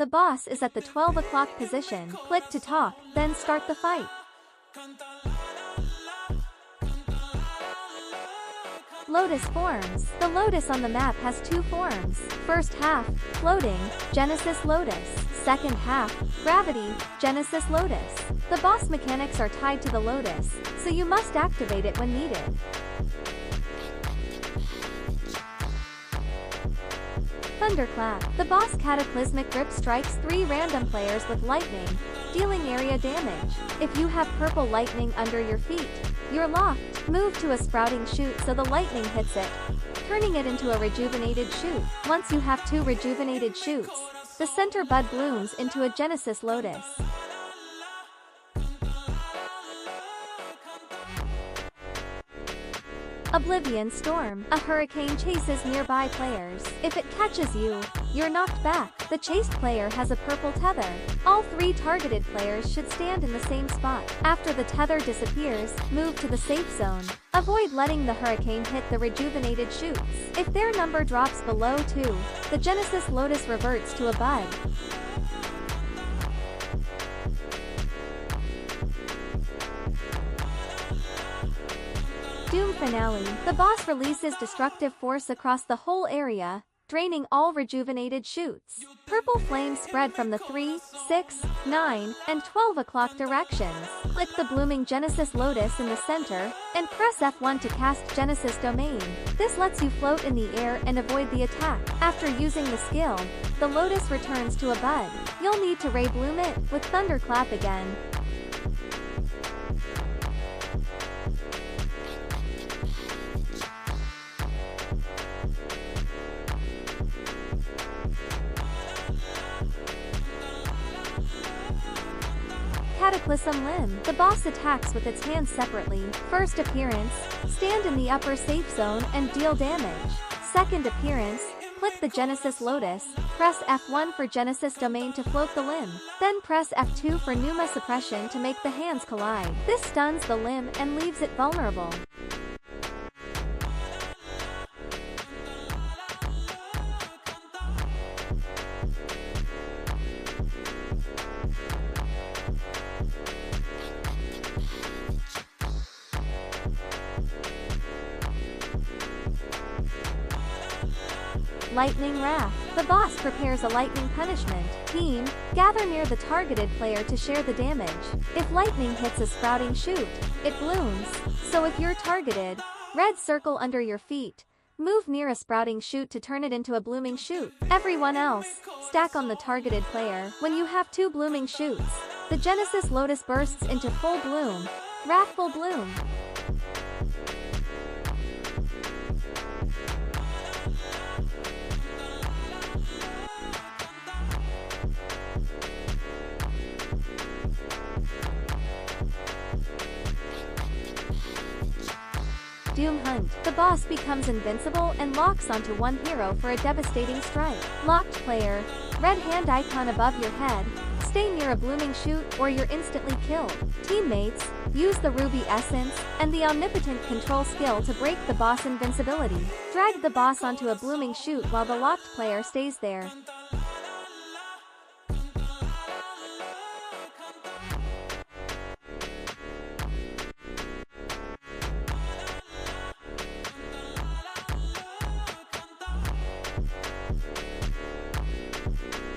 The boss is at the 12 o'clock position. Click to talk, then start the fight. Lotus forms. The lotus on the map has two forms. First half, floating, Genesis Lotus. Second half, gravity, Genesis Lotus. The boss mechanics are tied to the lotus, so you must activate it when needed. Thunderclap. The boss cataclysmic grip strikes 3 random players with lightning, dealing area damage. If you have purple lightning under your feet, you're locked. Move to a sprouting shoot so the lightning hits it, turning it into a rejuvenated shoot. Once you have 2 rejuvenated shoots, the center bud blooms into a Genesis Lotus. Oblivion Storm. A hurricane chases nearby players. If it catches you, you're knocked back. The chased player has a purple tether. All 3 targeted players should stand in the same spot. After the tether disappears, move to the safe zone. Avoid letting the hurricane hit the rejuvenated shoots. If their number drops below 2, the Genesis Lotus reverts to a bud. Doom Finale. The boss releases destructive force across the whole area, draining all rejuvenated shoots. Purple flames spread from the 3, 6, 9, and 12 o'clock directions. Click the blooming Genesis Lotus in the center, and press F1 to cast Genesis Domain. This lets you float in the air and avoid the attack. After using the skill, the lotus returns to a bud. You'll need to Ray Bloom it with Thunderclap again. Cataclysm Limb. The boss attacks with its hands separately. First appearance, stand in the upper safe zone and deal damage. Second appearance, click the Genesis Lotus, press F1 for Genesis Domain to float the limb. Then press F2 for Pneuma Suppression to make the hands collide. This stuns the limb and leaves it vulnerable. Lightning Wrath. The boss prepares a lightning punishment. Team, gather near the targeted player to share the damage. If lightning hits a sprouting shoot, it blooms. So if you're targeted, red circle under your feet. Move near a sprouting shoot to turn it into a blooming shoot. Everyone else, stack on the targeted player. When you have 2 blooming shoots, the Genesis Lotus bursts into full bloom. Wrathful Bloom. Doom Hunt. The boss becomes invincible and locks onto one hero for a devastating strike. Locked player, red hand icon above your head, stay near a blooming shoot or you're instantly killed. Teammates, use the Ruby Essence and the Omnipotent control skill to break the boss invincibility. Drag the boss onto a blooming shoot while the locked player stays there.